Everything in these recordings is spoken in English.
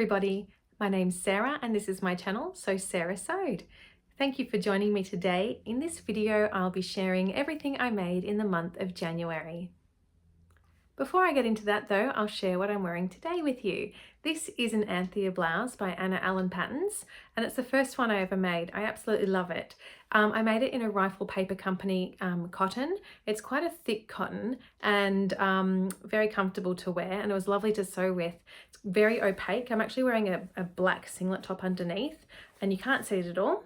everybody, my name's Sarah and this is my channel, So Sarah Sewed. Thank you for joining me today. In this video, I'll be sharing everything I made in the month of January. Before I get into that though, I'll share what I'm wearing today with you. This is an Anthea blouse by Anna Allen Patterns, and it's the first one I ever made. I absolutely love it. I made it in a Rifle Paper Company cotton. It's quite a thick cotton and very comfortable to wear, and it was lovely to sew with. It's very opaque. I'm actually wearing a black singlet top underneath and you can't see it at all.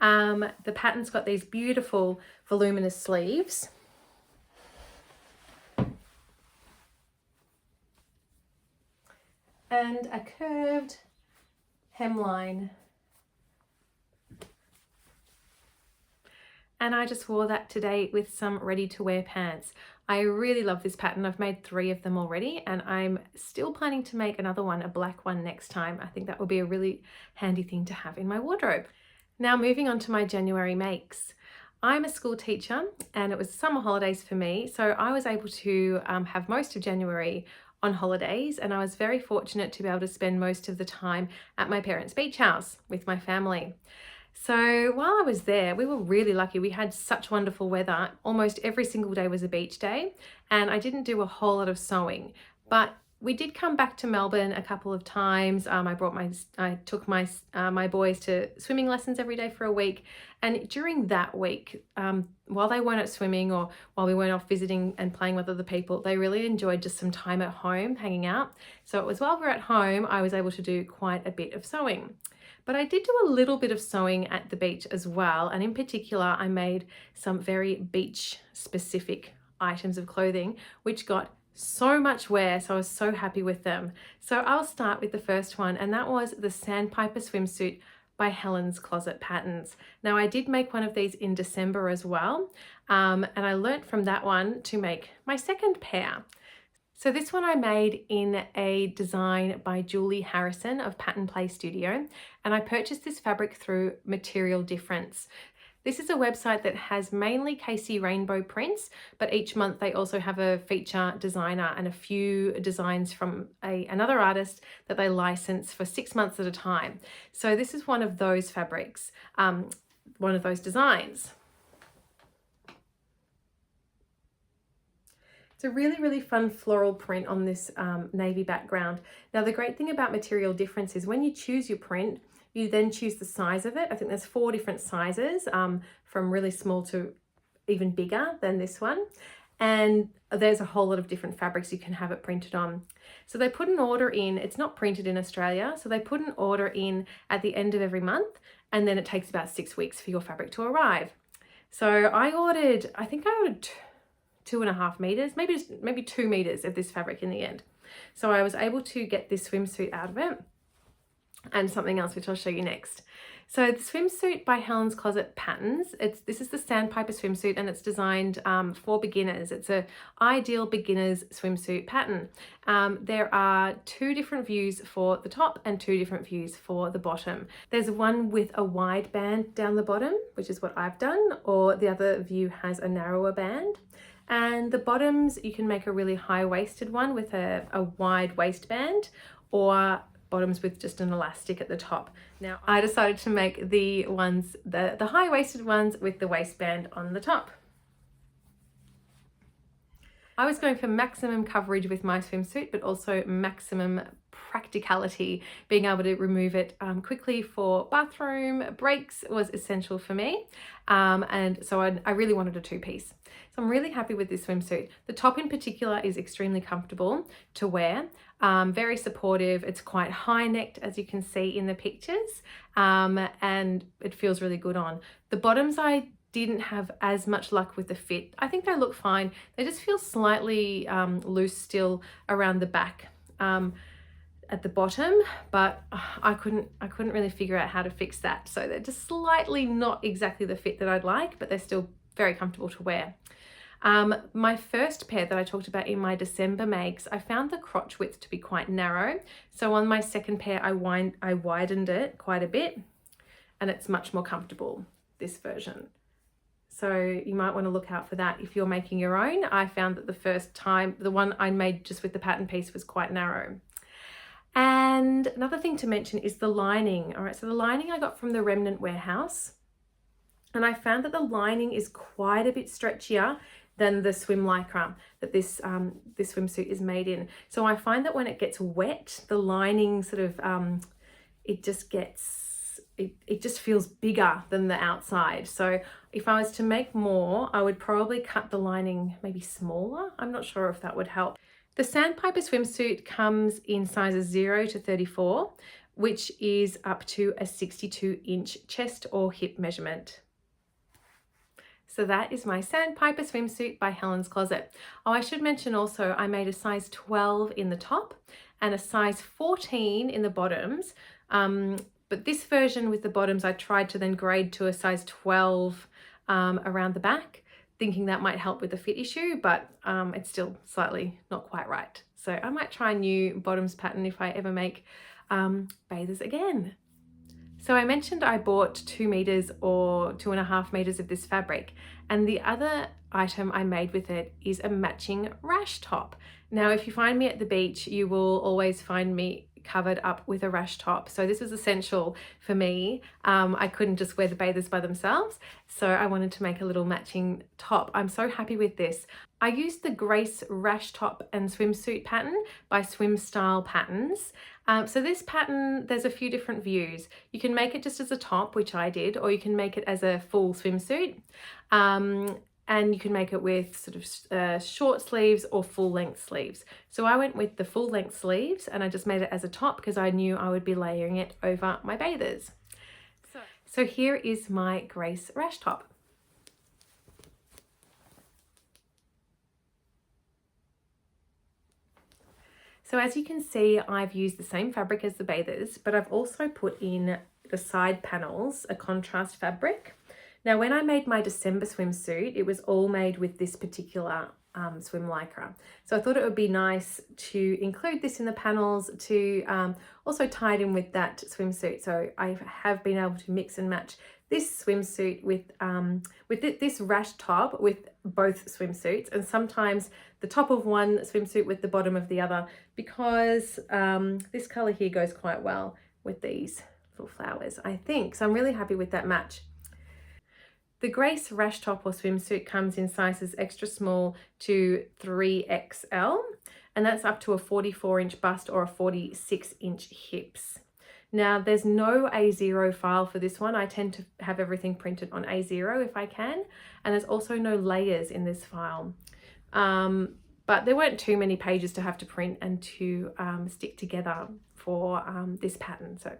The pattern's got these beautiful voluminous sleeves. And a curved hemline. And I just wore that today with some ready-to-wear pants. I really love this pattern. I've made 3 of them already and I'm still planning to make another one, a black one, next time. I think that will be a really handy thing to have in my wardrobe. Now moving on to my January makes. I'm a school teacher and it was summer holidays for me, so I was able to have most of January on holidays, and I was very fortunate to be able to spend most of the time at my parents' beach house with my family. So while I was there, we were really lucky. We had such wonderful weather. Almost every single day was a beach day, and I didn't do a whole lot of sewing, but we did come back to Melbourne a couple of times. I took my boys to swimming lessons every day for a week, and during that week, while they weren't at swimming or while we weren't off visiting and playing with other people, they really enjoyed just some time at home hanging out. So it was while we were at home, I was able to do quite a bit of sewing. But I did do a little bit of sewing at the beach as well, and in particular, I made some very beach specific items of clothing, which got so much wear, so I was so happy with them. So I'll start with the first one, and that was the Sandpiper Swimsuit by Helen's Closet Patterns. Now I did make one of these in December as well, and I learnt from that one to make my second pair. So this one I made in a design by Julie Harrison of Pattern Play Studio, and I purchased this fabric through Material Difference. This is a website that has mainly KC rainbow prints, but each month they also have a feature designer and a few designs from another artist that they license for 6 months at a time. So this is one of those fabrics, one of those designs. It's a really, really fun floral print on this navy background. Now the great thing about Material Difference is when you choose your print, you then choose the size of it. I think there's 4 different sizes, from really small to even bigger than this one. And there's a whole lot of different fabrics you can have it printed on. So they put an order in, it's not printed in Australia, so they put an order in at the end of every month, and then it takes about 6 weeks for your fabric to arrive. So I ordered 2.5 meters, maybe 2 meters of this fabric in the end. So I was able to get this swimsuit out of it, and something else which I'll show you next. So the swimsuit by Helen's Closet Patterns, this is the Sandpiper swimsuit, and it's designed for beginners. It's an ideal beginner's swimsuit pattern. There are 2 different views for the top and 2 different views for the bottom. There's one with a wide band down the bottom, which is what I've done, or the other view has a narrower band. And the bottoms, you can make a really high-waisted one with a wide waistband, or bottoms with just an elastic at the top. Now I decided to make the high-waisted ones with the waistband on the top. I was going for maximum coverage with my swimsuit, but also maximum practicality. Being able to remove it quickly for bathroom breaks was essential for me. And so I really wanted a 2-piece. So I'm really happy with this swimsuit. The top in particular is extremely comfortable to wear, very supportive. It's quite high-necked, as you can see in the pictures, and it feels really good on. The bottoms I didn't have as much luck with the fit. I think they look fine. They just feel slightly loose still around the back at the bottom, but I couldn't really figure out how to fix that. So they're just slightly not exactly the fit that I'd like, but they're still very comfortable to wear. My first pair that I talked about in my December makes, I found the crotch width to be quite narrow. So on my second pair, I widened it quite a bit, and it's much more comfortable, this version. So you might want to look out for that if you're making your own. I found that the first time, the one I made just with the pattern piece was quite narrow. And another thing to mention is the lining. All right, so the lining I got from the Remnant Warehouse, and I found that the lining is quite a bit stretchier than the swim lycra that this swimsuit is made in. So I find that when it gets wet, the lining sort of, it just feels bigger than the outside. So if I was to make more, I would probably cut the lining maybe smaller. I'm not sure if that would help. The Sandpiper swimsuit comes in sizes 0 to 34, which is up to a 62-inch chest or hip measurement. So that is my Sandpiper swimsuit by Helen's Closet. Oh, I should mention also I made a size 12 in the top and a size 14 in the bottoms. But this version with the bottoms, I tried to then grade to a size 12 around the back, thinking that might help with the fit issue, but it's still slightly not quite right. So I might try a new bottoms pattern if I ever make bathers again. So I mentioned I bought 2 meters or 2.5 meters of this fabric, and the other item I made with it is a matching rash top. Now, if you find me at the beach, you will always find me covered up with a rash top. So this was essential for me. I couldn't just wear the bathers by themselves. So I wanted to make a little matching top. I'm so happy with this. I used the Grace rash top and swimsuit pattern by Swimstyle patterns. So this pattern, there's a few different views. You can make it just as a top, which I did, or you can make it as a full swimsuit. And you can make it with sort of short sleeves or full length sleeves. So I went with the full length sleeves and I just made it as a top because I knew I would be layering it over my bathers. So here is my Grace rash top. So as you can see, I've used the same fabric as the bathers, but I've also put in the side panels, a contrast fabric. Now, when I made my December swimsuit, it was all made with this particular swim lycra. So I thought it would be nice to include this in the panels to also tie it in with that swimsuit. So I have been able to mix and match this swimsuit with this rash top with both swimsuits, and sometimes the top of one swimsuit with the bottom of the other, because this color here goes quite well with these little flowers, I think. So I'm really happy with that match. The Grace rash top or swimsuit comes in sizes extra small to 3XL, and that's up to a 44-inch bust or a 46-inch hips. Now, there's no A0 file for this one. I tend to have everything printed on A0 if I can, and there's also no layers in this file. But there weren't too many pages to have to print and to stick together for this pattern. So,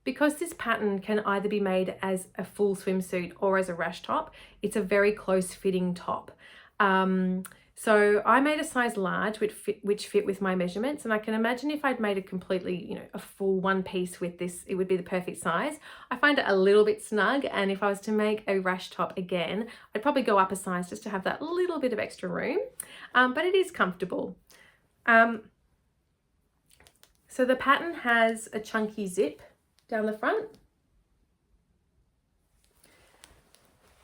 because this pattern can either be made as a full swimsuit or as a rash top, it's a very close fitting top. So I made a size large which fit with my measurements, and I can imagine if I'd made a completely, a full one piece with this, it would be the perfect size. I find it a little bit snug, and if I was to make a rash top again, I'd probably go up a size just to have that little bit of extra room, but it is comfortable. So the pattern has a chunky zip down the front,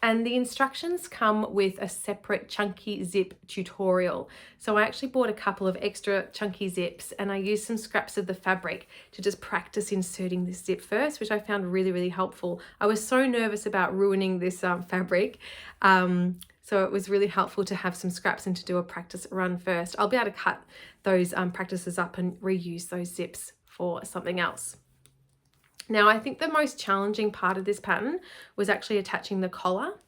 and the instructions come with a separate chunky zip tutorial. So I actually bought a couple of extra chunky zips, and I used some scraps of the fabric to just practice inserting this zip first, which I found really, really helpful. I was so nervous about ruining this fabric, so it was really helpful to have some scraps and to do a practice run first. I'll be able to cut those practices up and reuse those zips for something else. Now, I think the most challenging part of this pattern was actually attaching the collar.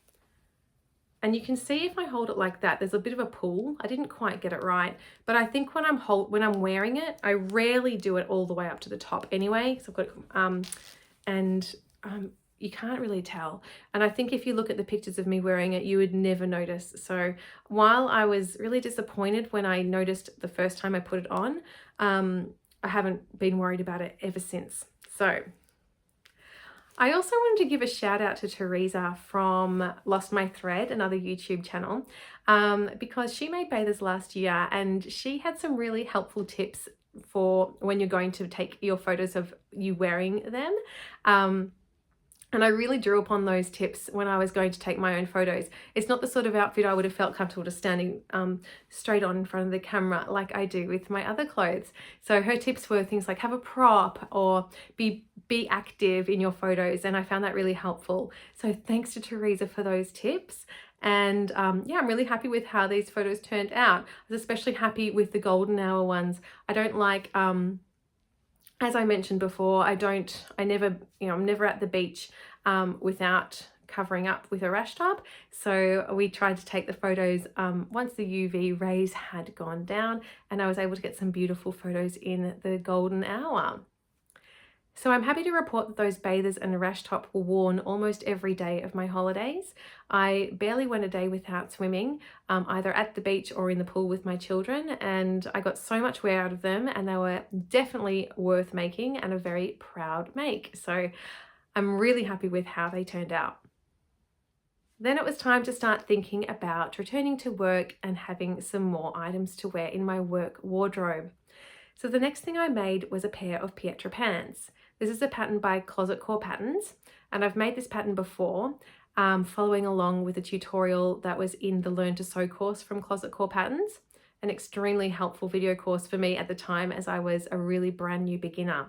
And you can see if I hold it like that, there's a bit of a pull. I didn't quite get it right, but I think when I'm wearing it, I rarely do it all the way up to the top anyway. So I've got you can't really tell. And I think if you look at the pictures of me wearing it, you would never notice. So while I was really disappointed when I noticed the first time I put it on, I haven't been worried about it ever since. So I also wanted to give a shout out to Theresa from Lost My Thread, another YouTube channel, because she made bathers last year and she had some really helpful tips for when you're going to take your photos of you wearing them. And I really drew upon those tips when I was going to take my own photos. It's not the sort of outfit I would have felt comfortable just standing straight on in front of the camera like I do with my other clothes. So her tips were things like have a prop or be active in your photos, and I found that really helpful. So thanks to Theresa for those tips. And yeah, I'm really happy with how these photos turned out. I was especially happy with the golden hour ones. I don't like as I mentioned before, I'm never at the beach without covering up with a rash top. So we tried to take the photos once the UV rays had gone down, and I was able to get some beautiful photos in the golden hour. So I'm happy to report that those bathers and a rash top were worn almost every day of my holidays. I barely went a day without swimming, either at the beach or in the pool with my children, and I got so much wear out of them, and they were definitely worth making and a very proud make. So I'm really happy with how they turned out. Then it was time to start thinking about returning to work and having some more items to wear in my work wardrobe. So the next thing I made was a pair of Pietra pants. This is a pattern by Closet Core Patterns, and I've made this pattern before, following along with a tutorial that was in the Learn to Sew course from Closet Core Patterns, an extremely helpful video course for me at the time as I was a really brand new beginner.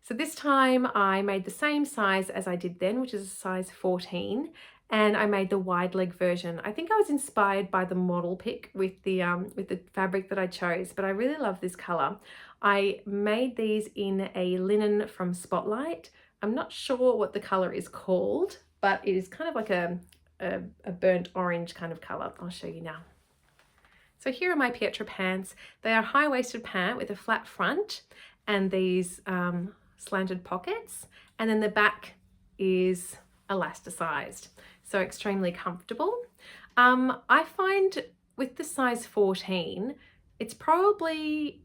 So this time I made the same size as I did then, which is a size 14, and I made the wide leg version. I think I was inspired by the model pic with the fabric that I chose, but I really love this color. I made these in a linen from Spotlight. I'm not sure what the color is called, but it is kind of like a burnt orange kind of color. I'll show you now. So here are my Pietra pants. They are high-waisted pant with a flat front and these slanted pockets, and then the back is elasticized, so extremely comfortable. I find with the size 14, it's probably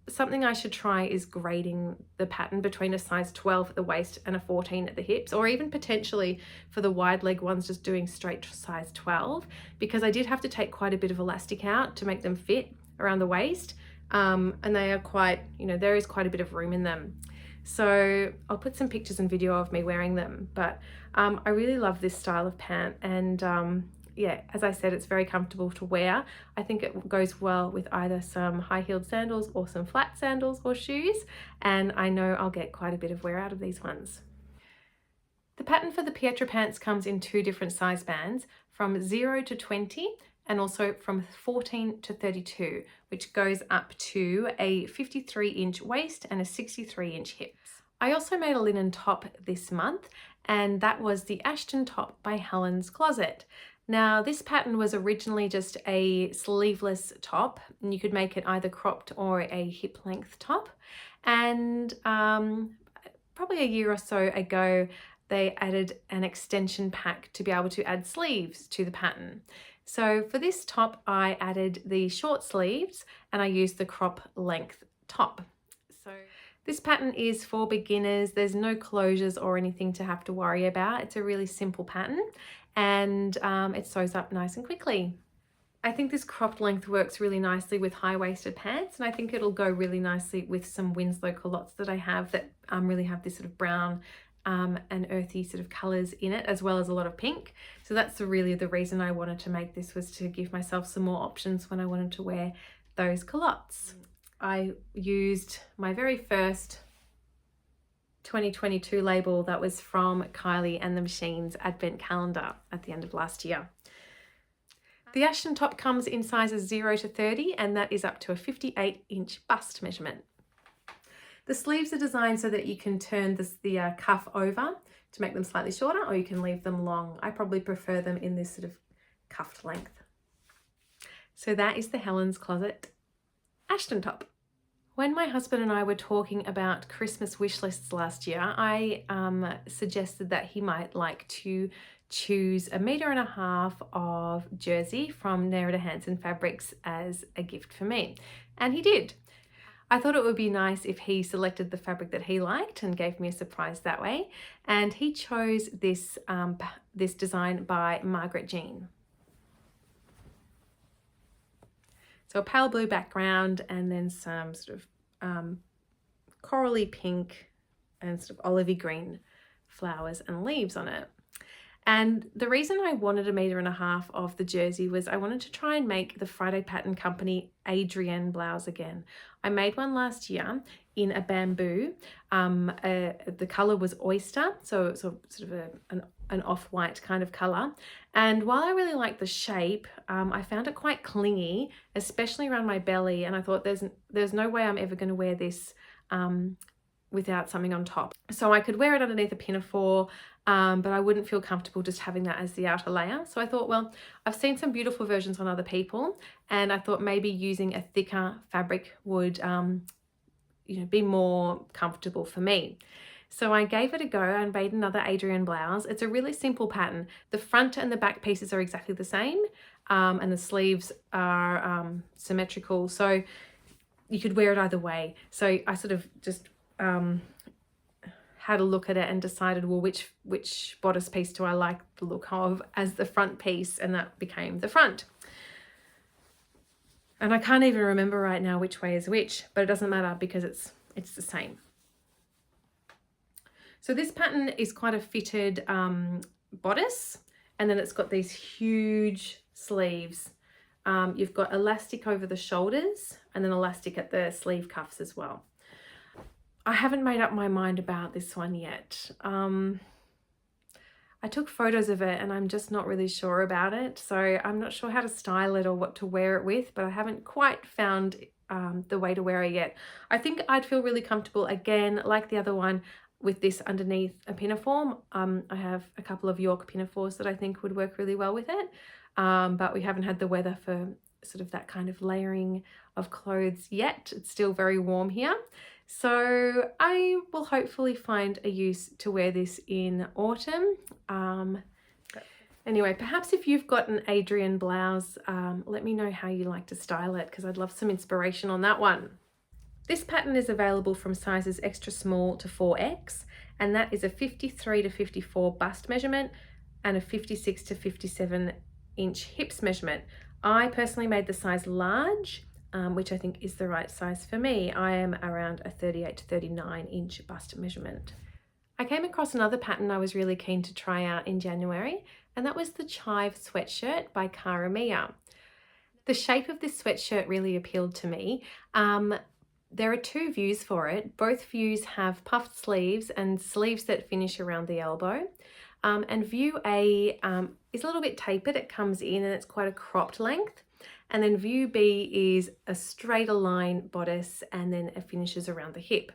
something I should try is grading the pattern between a size 12 at the waist and a 14 at the hips, or even potentially for the wide leg ones just doing straight size 12, because I did have to take quite a bit of elastic out to make them fit around the waist, and they are quite, there is quite a bit of room in them. So I'll put some pictures and video of me wearing them, but I really love this style of pant, and yeah, as I said, it's very comfortable to wear. I think it goes well with either some high-heeled sandals or some flat sandals or shoes, and I know I'll get quite a bit of wear out of these ones. The pattern for the Pietra pants comes in two different size bands, from 0 to 20 and also from 14 to 32, which goes up to a 53-inch waist and a 63-inch hips. I also made a linen top this month, and that was the Ashton top by Helen's Closet. Now, this pattern was originally just a sleeveless top, and you could make it either cropped or a hip length top. And probably a year or so ago, they added an extension pack to be able to add sleeves to the pattern. So for this top, I added the short sleeves and I used the crop length top. So this pattern is for beginners. There's no closures or anything to have to worry about. It's a really simple pattern, and it sews up nice and quickly. I think this cropped length works really nicely with high-waisted pants, and I think it'll go really nicely with some Winslow culottes that I have that really have this sort of brown and earthy sort of colours in it, as well as a lot of pink. So that's really the reason I wanted to make this, was to give myself some more options when I wanted to wear those culottes. I used my very first 2022 label that was from Kylie and the Machines Advent Calendar at the end of last year. The Ashton top comes in sizes 0 to 30, and that is up to a 58-inch bust measurement. The sleeves are designed so that you can turn the cuff over to make them slightly shorter, or you can leave them long. I probably prefer them in this sort of cuffed length. So that is the Helen's Closet Ashton top. When my husband and I were talking about Christmas wish lists last year, I suggested that he might like to choose 1.5 meters of jersey from Nerida Hansen Fabrics as a gift for me, and he did. I thought it would be nice if he selected the fabric that he liked and gave me a surprise that way, and he chose this this design by Margaret Jean. So a pale blue background, and then some sort of corally pink and sort of olivey green flowers and leaves on it. And the reason I wanted 1.5 meters of the jersey was I wanted to try and make the Friday Pattern Company Adrienne blouse again. I made one last year in a bamboo. The color was oyster, so sort of an off-white kind of color. And while I really liked the shape, I found it quite clingy, especially around my belly. And I thought there's no way I'm ever going to wear this without something on top. So I could wear it underneath a pinafore, but I wouldn't feel comfortable just having that as the outer layer. So I thought, well, I've seen some beautiful versions on other people, and I thought maybe using a thicker fabric would be more comfortable for me. So I gave it a go and made another Adrienne blouse. It's a really simple pattern. The front and the back pieces are exactly the same, and the sleeves are symmetrical, so you could wear it either way. So I sort of just had a look at it and decided, well, which bodice piece do I like the look of as the front piece, and that became the front. And I can't even remember right now which way is which, but it doesn't matter because it's the same. So this pattern is quite a fitted bodice, and then it's got these huge sleeves. You've got elastic over the shoulders and then elastic at the sleeve cuffs as well. I haven't made up my mind about this one yet. I took photos of it and I'm just not really sure about it. So I'm not sure how to style it or what to wear it with, but I haven't quite found the way to wear it yet. I think I'd feel really comfortable, again, like the other one, with this underneath a pinafore. I have a couple of York pinafores that I think would work really well with it, but we haven't had the weather for sort of that kind of layering of clothes yet. It's still very warm here. So I will hopefully find a use to wear this in autumn. Anyway, perhaps if you've got an Adrienne blouse, let me know how you like to style it, because I'd love some inspiration on that one. This pattern is available from sizes extra small to 4X, and that is a 53 to 54 bust measurement and a 56 to 57 inch hips measurement. I personally made the size large, which I think is the right size for me. I am around a 38 to 39 inch bust measurement. I came across another pattern I was really keen to try out in January, and that was the Chive sweatshirt by Caramiya. The shape of this sweatshirt really appealed to me. There are two views for it. Both views have puffed sleeves and sleeves that finish around the elbow. And view A is a little bit tapered. It comes in and it's quite a cropped length. And then view B is a straighter line bodice and then it finishes around the hip.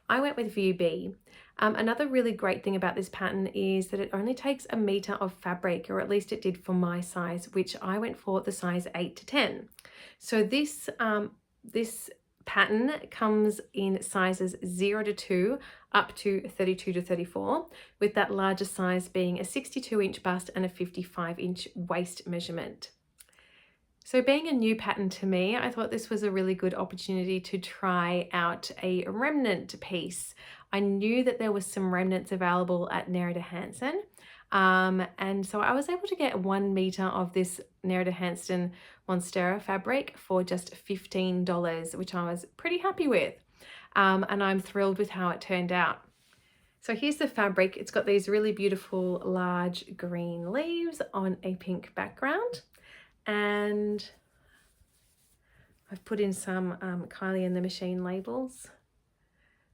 I went with view B. Another really great thing about this pattern is that it only takes 1 meter of fabric, or at least it did for my size, which I went for the size 8 to 10. So this pattern comes in sizes 0 to 2 up to 32 to 34, with that larger size being a 62 inch bust and a 55 inch waist measurement. So being a new pattern to me, I thought this was a really good opportunity to try out a remnant piece. I knew that there was some remnants available at Nerida Hansen, and so I was able to get 1 meter of this Nerida Hansen Monstera fabric for just $15, which I was pretty happy with, and I'm thrilled with how it turned out. So here's the fabric. It's got these really beautiful large green leaves on a pink background. And I've put in some Kylie and the Machine labels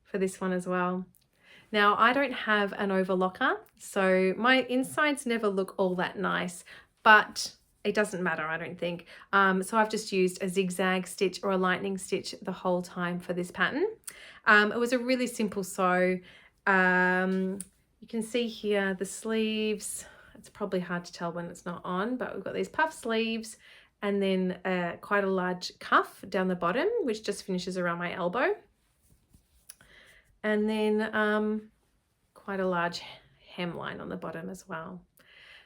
for this one as well. Now, I don't have an overlocker, so my insides never look all that nice, but it doesn't matter, I don't think. So I've just used a zigzag stitch or a lightning stitch the whole time for this pattern. It was a really simple sew. You can see here the sleeves. It's probably hard to tell when it's not on, but we've got these puff sleeves and then quite a large cuff down the bottom, which just finishes around my elbow. And then quite a large hemline on the bottom as well.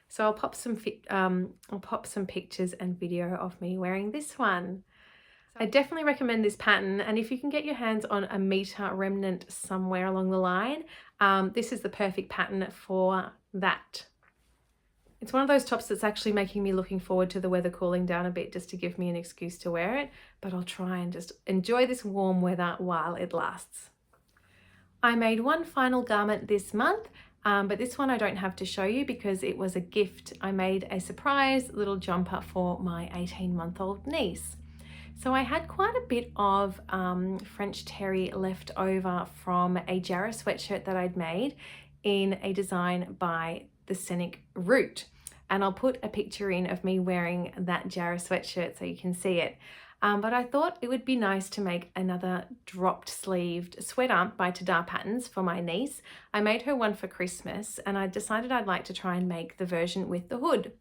So I'll pop some pictures and video of me wearing this one. I definitely recommend this pattern, and if you can get your hands on 1 meter remnant somewhere along the line, this is the perfect pattern for that. It's one of those tops that's actually making me looking forward to the weather cooling down a bit, just to give me an excuse to wear it, but I'll try and just enjoy this warm weather while it lasts. I made one final garment this month, But this one I don't have to show you because it was a gift. I made a surprise little jumper for my 18-month-old niece. So I had quite a bit of French terry left over from a Jarrah sweatshirt that I'd made in a design by the Scenic Route. And I'll put a picture in of me wearing that Jarrah sweatshirt so you can see it. But I thought it would be nice to make another dropped sleeved sweater by Tadah Patterns for my niece. I made her one for Christmas and I decided I'd like to try and make the version with the hood.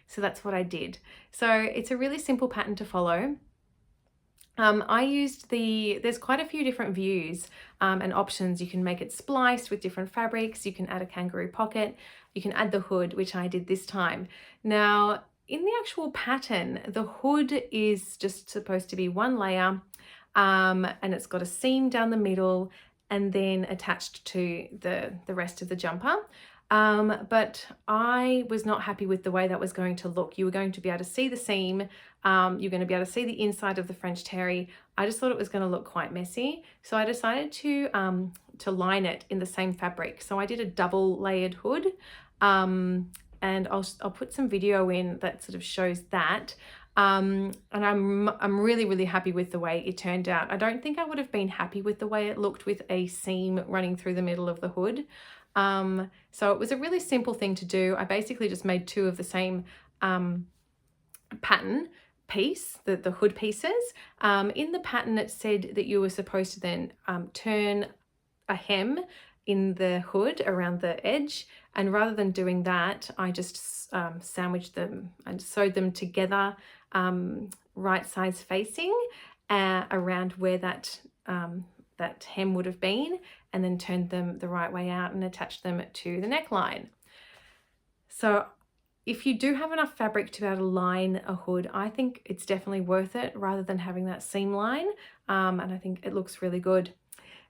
So that's what I did. So it's a really simple pattern to follow. I used there's quite a few different views and options. You can make it spliced with different fabrics. You can add a kangaroo pocket. You can add the hood, which I did this time. Now, in the actual pattern, the hood is just supposed to be one layer and it's got a seam down the middle and then attached to the rest of the jumper. But I was not happy with the way that was going to look. You were going to be able to see the seam. You're going to be able to see the inside of the French terry. I just thought it was going to look quite messy. So I decided to line it in the same fabric. So I did a double layered hood. And I'll put some video in that sort of shows that. And I'm really, really happy with the way it turned out. I don't think I would have been happy with the way it looked with a seam running through the middle of the hood. So it was a really simple thing to do. I basically just made two of the same pattern piece, the hood pieces. In the pattern it said that you were supposed to then turn a hem in the hood around the edge, and rather than doing that I just sandwiched them and sewed them together right sides facing around where that hem would have been, and then turned them the right way out and attached them to the neckline. So if you do have enough fabric to be able to line a hood, I think it's definitely worth it rather than having that seam line, and I think it looks really good.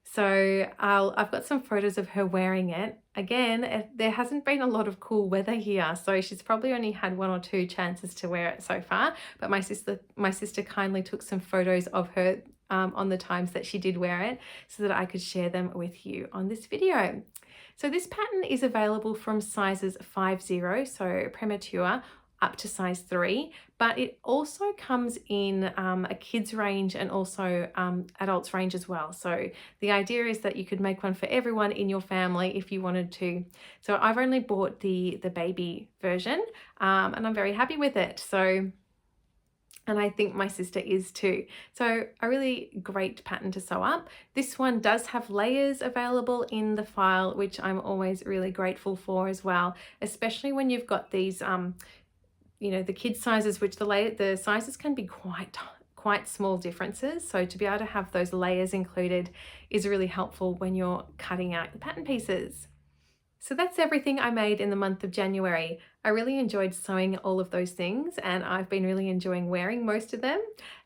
So I've got some photos of her wearing it. Again, there hasn't been a lot of cool weather here, so she's probably only had one or two chances to wear it so far, but my sister kindly took some photos of her on the times that she did wear it so that I could share them with you on this video. So this pattern is available from sizes 5-0, so premature, up to size 3, but it also comes in a kids range and also adults range as well. So the idea is that you could make one for everyone in your family if you wanted to. So I've only bought the baby version and I'm very happy with it. So, and I think my sister is too. So a really great pattern to sew up. This one does have layers available in the file, which I'm always really grateful for as well, especially when you've got these you know, the kid sizes, which the sizes can be quite small differences. So to be able to have those layers included is really helpful when you're cutting out the pattern pieces. So that's everything I made in the month of January. I really enjoyed sewing all of those things and I've been really enjoying wearing most of them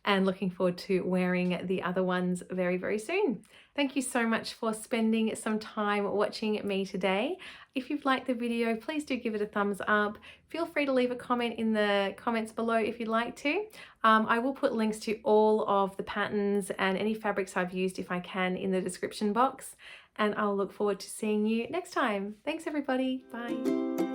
and looking forward to wearing the other ones very, very soon. Thank you so much for spending some time watching me today. If you've liked the video, please do give it a thumbs up. Feel free to leave a comment in the comments below if you'd like to. I will put links to all of the patterns and any fabrics I've used if I can in the description box. And I'll look forward to seeing you next time. Thanks everybody, bye.